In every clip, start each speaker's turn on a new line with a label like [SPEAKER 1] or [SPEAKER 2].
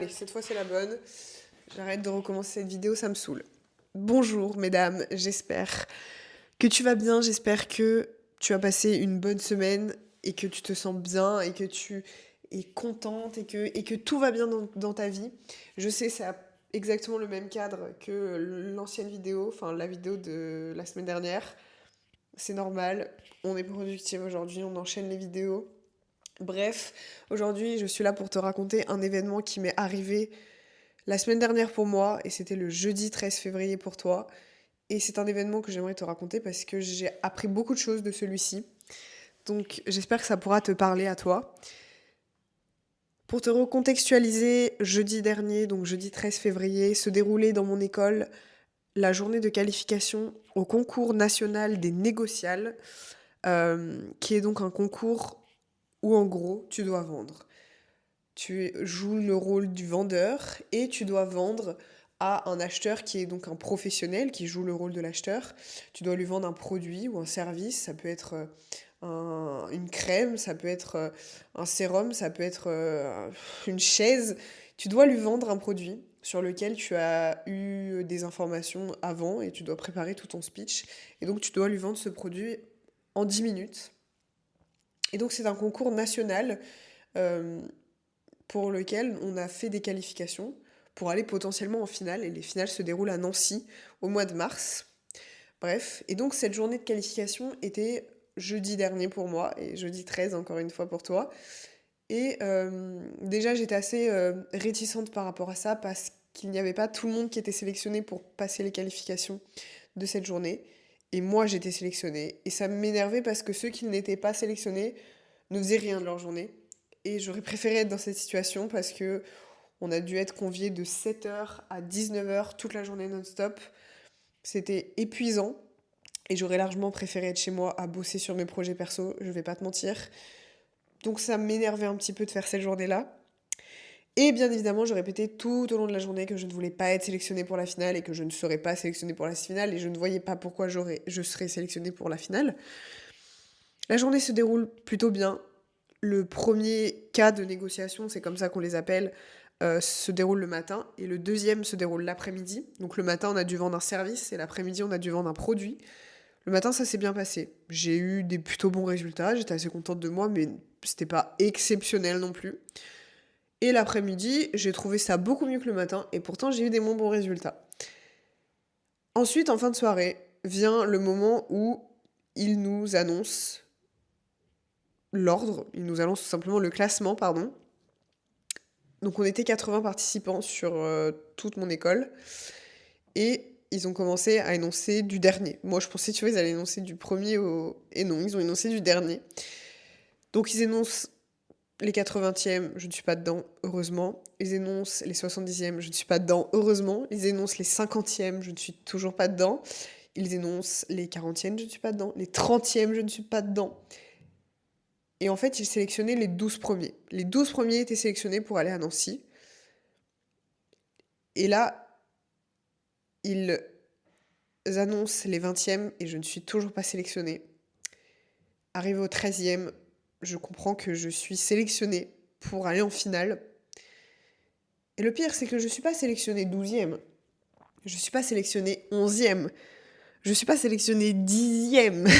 [SPEAKER 1] Allez, cette fois c'est la bonne. J'arrête de recommencer cette vidéo, ça me saoule. Bonjour mesdames, j'espère que tu vas bien, j'espère que tu as passé une bonne semaine et que tu te sens bien et que tu es contente et que tout va bien dans ta vie. Je sais, c'est exactement le même cadre que l'ancienne vidéo, enfin la vidéo de la semaine dernière. C'est normal, on est productive aujourd'hui, on enchaîne les vidéos. Bref, aujourd'hui je suis là pour te raconter un événement qui m'est arrivé la semaine dernière pour moi, et c'était le jeudi 13 février pour toi. Et c'est un événement que j'aimerais te raconter parce que j'ai appris beaucoup de choses de celui-ci. Donc j'espère que ça pourra te parler à toi. Pour te recontextualiser, jeudi dernier, donc jeudi 13 février, se déroulait dans mon école la journée de qualification au concours national des négociales, qui est donc un concours où en gros tu dois vendre. Tu joues le rôle du vendeur et tu dois vendre à un acheteur qui est donc un professionnel qui joue le rôle de l'acheteur. Tu dois lui vendre un produit ou un service. Ça peut être une crème, ça peut être un sérum, ça peut être une chaise. Tu dois lui vendre un produit sur lequel tu as eu des informations avant et tu dois préparer tout ton speech. Et donc tu dois lui vendre ce produit en 10 minutes. Et donc c'est un concours national. euh, pour lequel on a fait des qualifications pour aller potentiellement en finale. Et les finales se déroulent à Nancy au mois de mars. Bref, et donc cette journée de qualification était jeudi dernier pour moi, et jeudi 13 encore une fois pour toi. Et déjà j'étais assez réticente par rapport à ça parce qu'il n'y avait pas tout le monde qui était sélectionné pour passer les qualifications de cette journée. Et moi j'étais sélectionnée. Et ça m'énervait parce que ceux qui n'étaient pas sélectionnés ne faisaient rien de leur journée. Et j'aurais préféré être dans cette situation parce que on a dû être conviés de 7h à 19h toute la journée non-stop. C'était épuisant et j'aurais largement préféré être chez moi à bosser sur mes projets perso, je vais pas te mentir. Donc ça m'énervait un petit peu de faire cette journée-là. Et bien évidemment, je répétais tout au long de la journée que je ne voulais pas être sélectionnée pour la finale et que je ne serais pas sélectionnée pour la finale et je ne voyais pas pourquoi je serais sélectionnée pour la finale. La journée se déroule plutôt bien. Le premier cas de négociation, c'est comme ça qu'on les appelle, se déroule le matin et le deuxième se déroule l'après-midi. Donc le matin, on a dû vendre un service et l'après-midi, on a dû vendre un produit. Le matin, ça s'est bien passé. J'ai eu des plutôt bons résultats, j'étais assez contente de moi, mais c'était pas exceptionnel non plus. Et l'après-midi, j'ai trouvé ça beaucoup mieux que le matin et pourtant, j'ai eu des moins bons résultats. Ensuite, en fin de soirée, vient le moment où il nous annonce l'ordre, il nous annonce tout simplement le classement, pardon. Donc on était 80 participants sur toute mon école et ils ont commencé à énoncer du dernier. Moi je pensais, tu vois, ils allaient énoncer du premier au... Et non, ils ont énoncé du dernier. Donc ils énoncent les 80e, je ne suis pas dedans, heureusement. Ils énoncent les 70e, je ne suis pas dedans, heureusement. Ils énoncent les 50e, je ne suis toujours pas dedans. Ils énoncent les 40e, je ne suis pas dedans. Les 30e, je ne suis pas dedans. Et en fait, ils sélectionnaient les 12 premiers. Les 12 premiers étaient sélectionnés pour aller à Nancy. Et là, ils annoncent les 20e et je ne suis toujours pas sélectionnée. Arrivé au 13e, je comprends que je suis sélectionnée pour aller en finale. Et le pire, c'est que je ne suis pas sélectionnée 12e. Je ne suis pas sélectionnée 11e. Je ne suis pas sélectionnée 10e.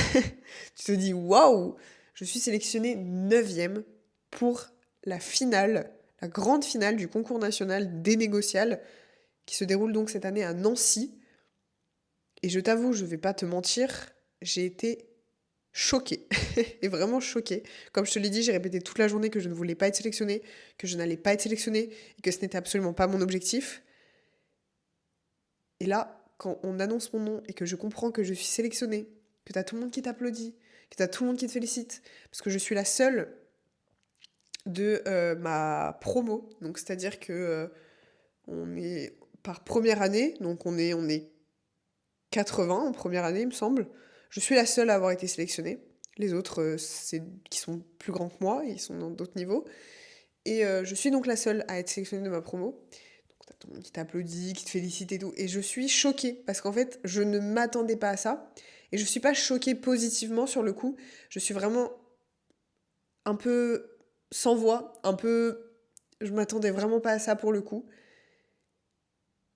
[SPEAKER 1] Tu te dis, waouh! Je suis sélectionnée 9e pour la finale, la grande finale du concours national des négociales qui se déroule donc cette année à Nancy. Et je t'avoue, je vais pas te mentir, j'ai été choquée. Et vraiment choquée. Comme je te l'ai dit, j'ai répété toute la journée que je ne voulais pas être sélectionnée, que je n'allais pas être sélectionnée et que ce n'était absolument pas mon objectif. Et là, quand on annonce mon nom et que je comprends que je suis sélectionnée, que t'as tout le monde qui t'applaudit, que t'as tout le monde qui te félicite, parce que je suis la seule de ma promo, donc c'est-à-dire que on est par première année, donc on est 80 en première année, il me semble. Je suis la seule à avoir été sélectionnée. Les autres, c'est qui sont plus grands que moi, ils sont dans d'autres niveaux. Et je suis donc la seule à être sélectionnée de ma promo. Donc t'as tout le monde qui t'applaudit, qui te félicite et tout. Et je suis choquée, parce qu'en fait, je ne m'attendais pas à ça. Et je suis pas choquée positivement sur le coup. Je suis vraiment un peu sans voix, un peu Je m'attendais vraiment pas à ça pour le coup.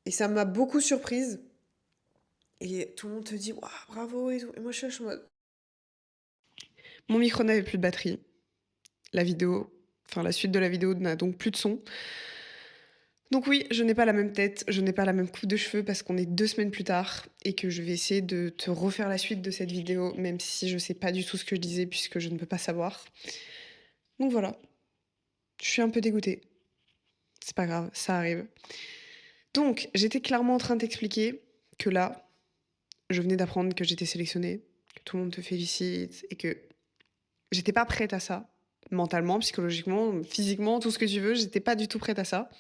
[SPEAKER 1] Et ça m'a beaucoup surprise. Et tout le monde te dit, waouh, bravo et tout. Et moi, je suis en mode. Mon micro n'avait plus de batterie. La vidéo, enfin la suite de la vidéo n'a donc plus de son. Donc oui, je n'ai pas la même tête, je n'ai pas la même coupe de cheveux parce qu'on est 2 semaines plus tard et que je vais essayer de te refaire la suite de cette vidéo, même si je sais pas du tout ce que je disais puisque je ne peux pas savoir. Donc voilà, je suis un peu dégoûtée. C'est pas grave, ça arrive. Donc, j'étais clairement en train de t'expliquer que là, je venais d'apprendre que j'étais sélectionnée, que tout le monde te félicite et que j'étais pas prête à ça. Mentalement, psychologiquement, physiquement, tout ce que tu veux, j'étais pas du tout prête à ça.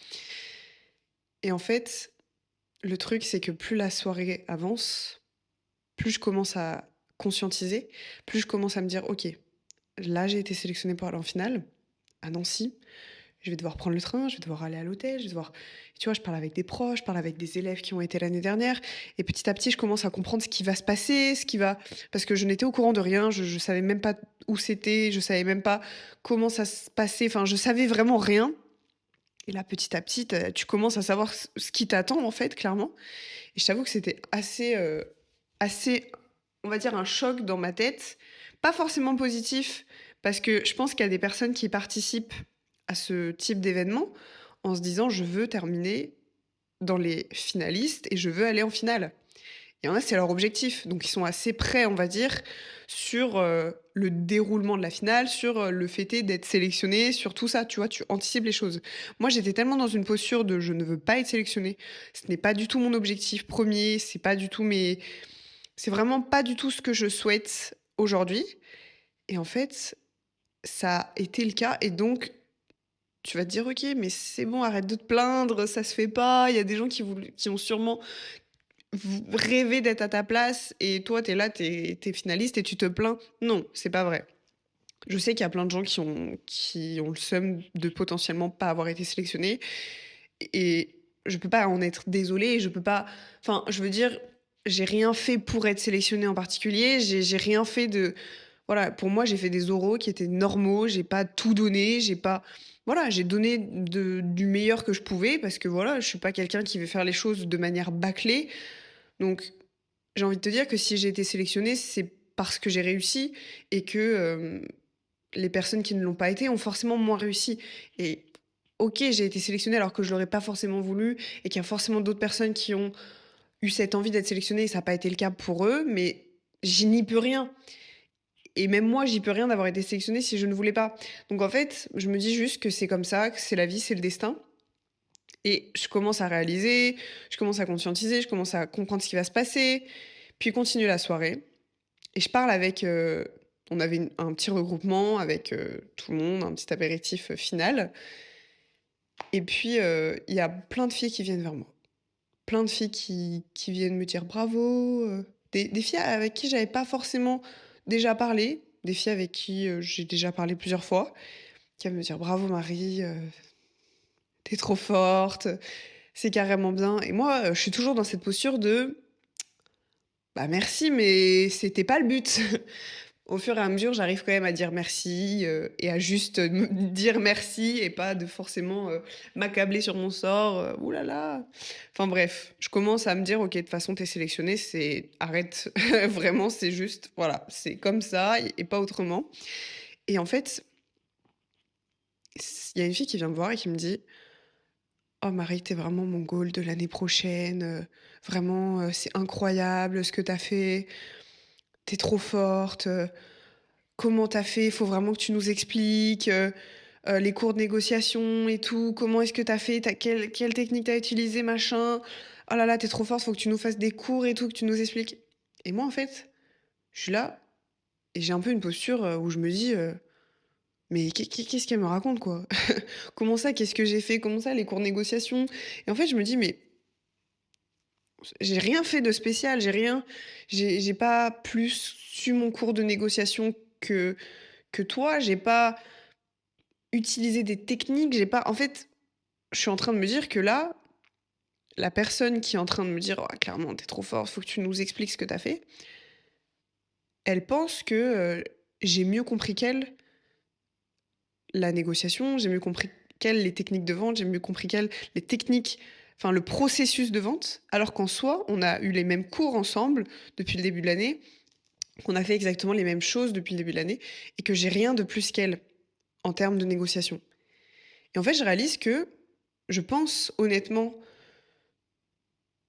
[SPEAKER 1] Et en fait, le truc, c'est que plus la soirée avance, plus je commence à conscientiser, plus je commence à me dire, ok, là j'ai été sélectionnée pour aller en finale, à Nancy. Je vais devoir prendre le train, je vais devoir aller à l'hôtel, je vais devoir... Tu vois, je parle avec des proches, je parle avec des élèves qui ont été l'année dernière. Et petit à petit, je commence à comprendre ce qui va se passer, ce qui va... Parce que je n'étais au courant de rien, je savais même pas où c'était, je savais même pas comment ça se passait. Enfin, je savais vraiment rien. Et là, petit à petit, tu commences à savoir ce qui t'attend, en fait, clairement. Et je t'avoue que c'était assez, on va dire, un choc dans ma tête. Pas forcément positif, parce que je pense qu'il y a des personnes qui participent à ce type d'événement en se disant je veux terminer dans les finalistes et je veux aller en finale. Il y en a, c'est leur objectif. Donc, ils sont assez prêts, on va dire, sur le déroulement de la finale, sur le fait d'être sélectionné, sur tout ça. Tu vois, tu anticipes les choses. Moi, j'étais tellement dans une posture de je ne veux pas être sélectionnée. Ce n'est pas du tout mon objectif premier. C'est pas du tout mes. C'est vraiment pas du tout ce que je souhaite aujourd'hui. Et en fait, ça a été le cas. Et donc, tu vas te dire, ok, mais c'est bon, arrête de te plaindre, ça se fait pas. Il y a des gens qui ont sûrement rêvé d'être à ta place et toi, t'es là, t'es finaliste et tu te plains. Non, c'est pas vrai. Je sais qu'il y a plein de gens qui ont le seum de potentiellement pas avoir été sélectionnés et je peux pas en être désolée. Je peux pas. Enfin, je veux dire, j'ai rien fait pour être sélectionnée en particulier. J'ai rien fait de. Voilà, pour moi, j'ai fait des oraux qui étaient normaux. J'ai pas tout donné. J'ai pas. Voilà, j'ai donné du meilleur que je pouvais parce que voilà, je suis pas quelqu'un qui veut faire les choses de manière bâclée. Donc, j'ai envie de te dire que si j'ai été sélectionnée, c'est parce que j'ai réussi et que les personnes qui ne l'ont pas été ont forcément moins réussi. Et ok, j'ai été sélectionnée alors que je l'aurais pas forcément voulu et qu'il y a forcément d'autres personnes qui ont eu cette envie d'être sélectionnées et ça n'a pas été le cas pour eux, mais j'y n'y peux rien. Et même moi, j'y peux rien d'avoir été sélectionnée si je ne voulais pas. Donc en fait, je me dis juste que c'est comme ça, que c'est la vie, c'est le destin. Et je commence à réaliser, je commence à conscientiser, je commence à comprendre ce qui va se passer. Puis continue la soirée. Et je parle avec. On avait un petit regroupement avec tout le monde, un petit apéritif final. Et puis, il y a plein de filles qui viennent vers moi. Plein de filles qui viennent me dire bravo. Des filles avec qui j'avais pas forcément déjà parlé. Des filles avec qui j'ai déjà parlé plusieurs fois. Qui viennent me dire bravo Marie, t'es trop forte, c'est carrément bien. Et moi, je suis toujours dans cette posture de bah merci, mais c'était pas le but. Au fur et à mesure, j'arrive quand même à dire merci et à juste me dire merci et pas de forcément m'accabler sur mon sort. Ouh là là. Enfin bref, je commence à me dire, ok, de toute façon, t'es sélectionné, c'est arrête. Vraiment, c'est juste, voilà, c'est comme ça et pas autrement. Et en fait, il y a une fille qui vient me voir et qui me dit, oh Marie, t'es vraiment mon goal de l'année prochaine. Vraiment, c'est incroyable ce que t'as fait. T'es trop forte. Comment t'as fait? Il faut vraiment que tu nous expliques, les cours de négociation et tout. Comment est-ce que t'as fait? Quelle technique t'as utilisée, machin? Oh là là, t'es trop forte, faut que tu nous fasses des cours et tout, que tu nous expliques. Et moi, en fait, je suis là et j'ai un peu une posture où je me dis, mais qu'est-ce qu'elle me raconte, quoi? Comment ça? Qu'est-ce que j'ai fait? Comment ça, les cours de négociation? Et en fait, je me dis, mais j'ai rien fait de spécial, j'ai pas plus su mon cours de négociation que toi, j'ai pas utiliser des techniques, j'ai pas en fait, je suis en train de me dire que là, la personne qui est en train de me dire: «Oh clairement, t'es trop forte, faut que tu nous expliques ce que t'as fait», elle pense que, j'ai mieux compris qu'elle la négociation, j'ai mieux compris quelles les techniques de vente, j'ai mieux compris quelles les techniques, enfin le processus de vente, alors qu'en soi, on a eu les mêmes cours ensemble depuis le début de l'année, qu'on a fait exactement les mêmes choses depuis le début de l'année et que j'ai rien de plus qu'elle en termes de négociation. Et en fait, je réalise que je pense honnêtement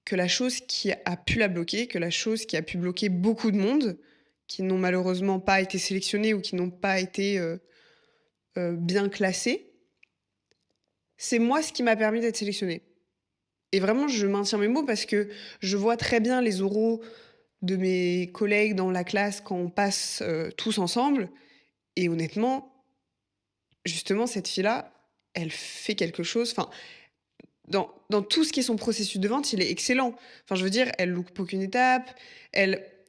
[SPEAKER 1] que la chose qui a pu la bloquer, que la chose qui a pu bloquer beaucoup de monde, qui n'ont malheureusement pas été sélectionnés ou qui n'ont pas été bien classés, c'est moi ce qui m'a permis d'être sélectionnée. Et vraiment, je maintiens mes mots parce que je vois très bien les oraux de mes collègues dans la classe quand on passe tous ensemble. Et honnêtement, justement, cette fille-là, elle fait quelque chose. Enfin, dans tout ce qui est son processus de vente, il est excellent. Enfin, je veux dire, elle loupe aucune étape.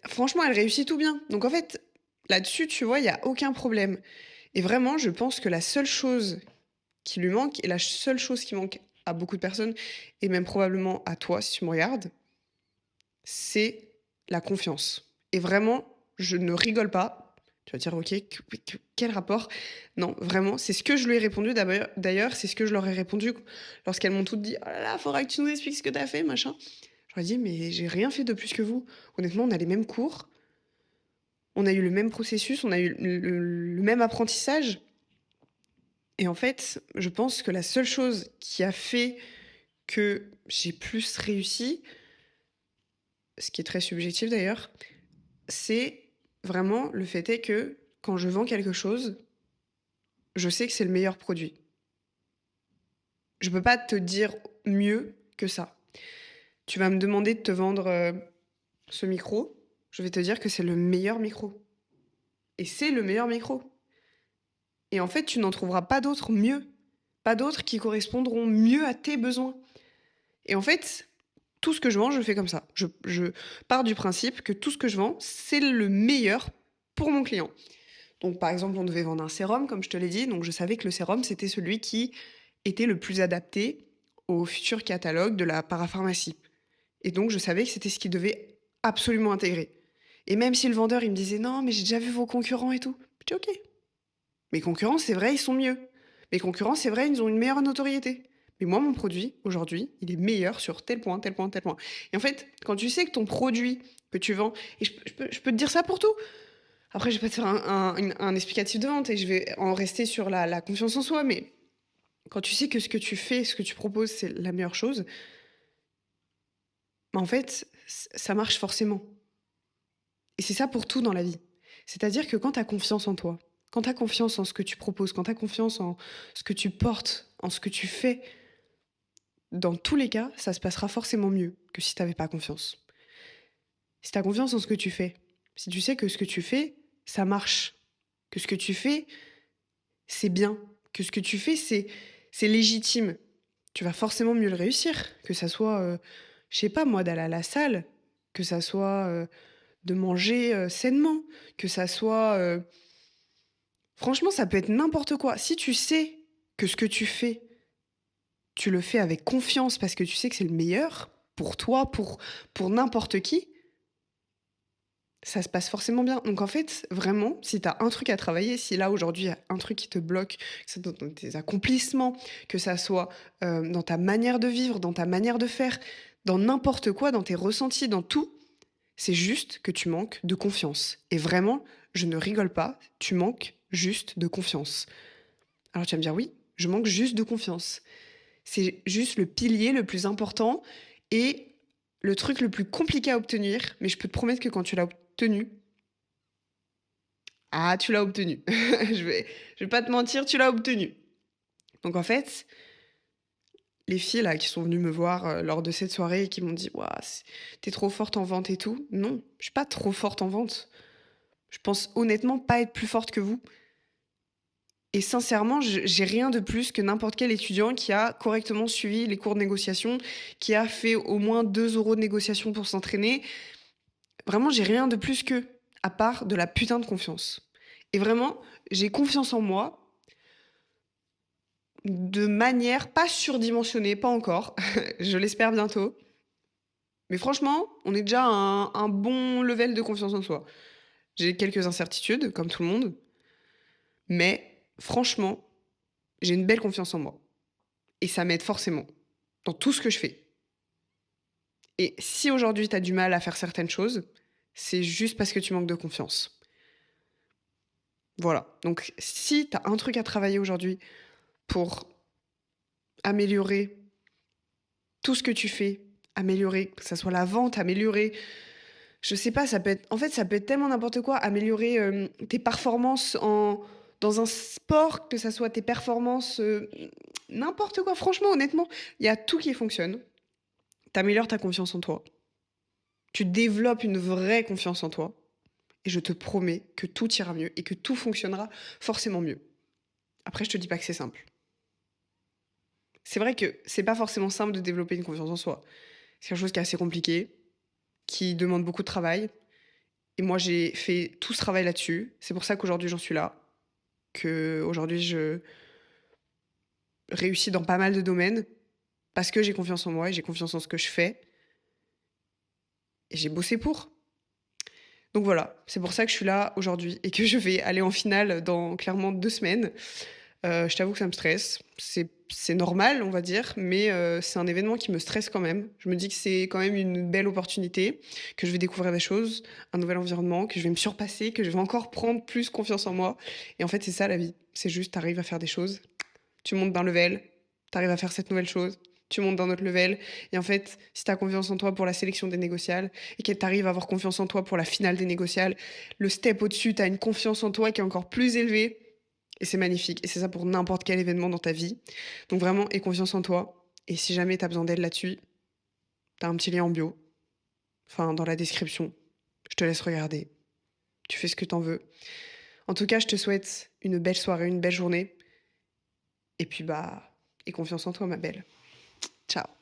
[SPEAKER 1] Franchement, elle réussit tout bien. Donc en fait, là-dessus, tu vois, il y a aucun problème. Et vraiment, je pense que la seule chose qui lui manque, et la seule chose qui manque à beaucoup de personnes, et même probablement à toi si tu me regardes, c'est la confiance. Et vraiment, je ne rigole pas. Tu vas dire, ok, quel rapport? Non, vraiment, c'est ce que je lui ai répondu. D'ailleurs, c'est ce que je leur ai répondu lorsqu'elles m'ont toutes dit, oh là là, faudra que tu nous expliques ce que tu as fait, machin. Je leur ai dit, mais j'ai rien fait de plus que vous. Honnêtement, on a les mêmes cours, on a eu le même processus, on a eu le même apprentissage. Et en fait, je pense que la seule chose qui a fait que j'ai plus réussi, ce qui est très subjectif d'ailleurs, c'est vraiment le fait est que quand je vends quelque chose, je sais que c'est le meilleur produit. Je peux pas te dire mieux que ça. Tu vas me demander de te vendre ce micro, je vais te dire que c'est le meilleur micro. Et c'est le meilleur micro. Et en fait, tu n'en trouveras pas d'autres mieux. Pas d'autres qui correspondront mieux à tes besoins. Et en fait, tout ce que je vends, je fais comme ça. Je pars du principe que tout ce que je vends, c'est le meilleur pour mon client. Donc, par exemple, on devait vendre un sérum, comme je te l'ai dit. Donc, je savais que le sérum, c'était celui qui était le plus adapté au futur catalogue de la parapharmacie. Et donc, je savais que c'était ce qu'il devait absolument intégrer. Et même si le vendeur, il me disait non, mais j'ai déjà vu vos concurrents et tout. Je dis ok. Mes concurrents, c'est vrai, ils sont mieux. Mes concurrents, c'est vrai, ils ont une meilleure notoriété. Mais moi, mon produit, aujourd'hui, il est meilleur sur tel point, tel point, tel point. Et en fait, quand tu sais que ton produit que tu vends, et je peux te dire ça pour tout. Après, je vais pas te faire un explicatif de vente et je vais en rester sur la confiance en soi, mais quand tu sais que ce que tu fais, ce que tu proposes, c'est la meilleure chose, bah, en fait, ça marche forcément. Et c'est ça pour tout dans la vie. C'est-à-dire que quand tu as confiance en toi, quand tu as confiance en ce que tu proposes, quand tu as confiance en ce que tu portes, en ce que tu fais, dans tous les cas, ça se passera forcément mieux que si tu n'avais pas confiance. Si tu as confiance en ce que tu fais, si tu sais que ce que tu fais, ça marche, que ce que tu fais, c'est bien, que ce que tu fais, c'est légitime, tu vas forcément mieux le réussir. Que ça soit, je sais pas moi, d'aller à la salle, que ça soit, de manger, sainement, que ça soit, franchement, ça peut être n'importe quoi. Si tu sais que ce que tu fais, tu le fais avec confiance parce que tu sais que c'est le meilleur pour toi, pour n'importe qui, ça se passe forcément bien. Donc en fait, vraiment, si tu as un truc à travailler, si là aujourd'hui il y a un truc qui te bloque, que ça soit dans tes accomplissements, que ça soit dans ta manière de vivre, dans ta manière de faire, dans n'importe quoi, dans tes ressentis, dans tout, c'est juste que tu manques de confiance. Et vraiment, je ne rigole pas, tu manques juste de confiance. Alors tu vas me dire oui, je manque juste de confiance. C'est juste le pilier le plus important et le truc le plus compliqué à obtenir, mais je peux te promettre que quand tu l'as obtenu, ah, tu l'as obtenu. Je vais pas te mentir, tu l'as obtenu. Donc en fait, les filles là qui sont venues me voir lors de cette soirée et qui m'ont dit «Waouh, t'es trop forte en vente et tout». Non, je suis pas trop forte en vente. Je pense honnêtement pas être plus forte que vous. Et sincèrement, j'ai rien de plus que n'importe quel étudiant qui a correctement suivi les cours de négociation, qui a fait au moins 2 euros de négociation pour s'entraîner. Vraiment, j'ai rien de plus qu'eux, à part de la putain de confiance. Et vraiment, j'ai confiance en moi de manière pas surdimensionnée, pas encore. Je l'espère bientôt. Mais franchement, on est déjà à un bon level de confiance en soi. J'ai quelques incertitudes, comme tout le monde, mais franchement, j'ai une belle confiance en moi. Et ça m'aide forcément dans tout ce que je fais. Et si aujourd'hui tu as du mal à faire certaines choses, c'est juste parce que tu manques de confiance. Voilà. Donc si tu as un truc à travailler aujourd'hui pour améliorer tout ce que tu fais, améliorer, que ça soit la vente, améliorer, je sais pas, ça peut être tellement n'importe quoi, améliorer tes performances dans un sport, que ça soit tes performances, n'importe quoi. Franchement, honnêtement, il y a tout qui fonctionne. T'améliores ta confiance en toi. Tu développes une vraie confiance en toi. Et je te promets que tout ira mieux et que tout fonctionnera forcément mieux. Après, je te dis pas que c'est simple. C'est vrai que c'est pas forcément simple de développer une confiance en soi. C'est quelque chose qui est assez compliqué, qui demande beaucoup de travail. Et moi, j'ai fait tout ce travail là-dessus. C'est pour ça qu'aujourd'hui, j'en suis là. Que aujourd'hui, je réussis dans pas mal de domaines. Parce que j'ai confiance en moi et j'ai confiance en ce que je fais. Et j'ai bossé pour. Donc voilà, c'est pour ça que je suis là aujourd'hui et que je vais aller en finale dans clairement 2 semaines. Je t'avoue que ça me stresse. C'est normal, on va dire, mais c'est un événement qui me stresse quand même. Je me dis que c'est quand même une belle opportunité, que je vais découvrir des choses, un nouvel environnement, que je vais me surpasser, que je vais encore prendre plus confiance en moi. Et en fait, c'est ça la vie. C'est juste, tu arrives à faire des choses, tu montes d'un level, tu arrives à faire cette nouvelle chose, tu montes d'un autre level. Et en fait, si tu as confiance en toi pour la sélection des négociales et que tu arrives à avoir confiance en toi pour la finale des négociales, le step au-dessus, tu as une confiance en toi qui est encore plus élevée. Et c'est magnifique. Et c'est ça pour n'importe quel événement dans ta vie. Donc vraiment, aie confiance en toi. Et si jamais tu as besoin d'aide là-dessus, tu as un petit lien en bio, enfin dans la description. Je te laisse regarder. Tu fais ce que t'en veux. En tout cas, je te souhaite une belle soirée, une belle journée. Et puis, bah, aie confiance en toi, ma belle. Ciao.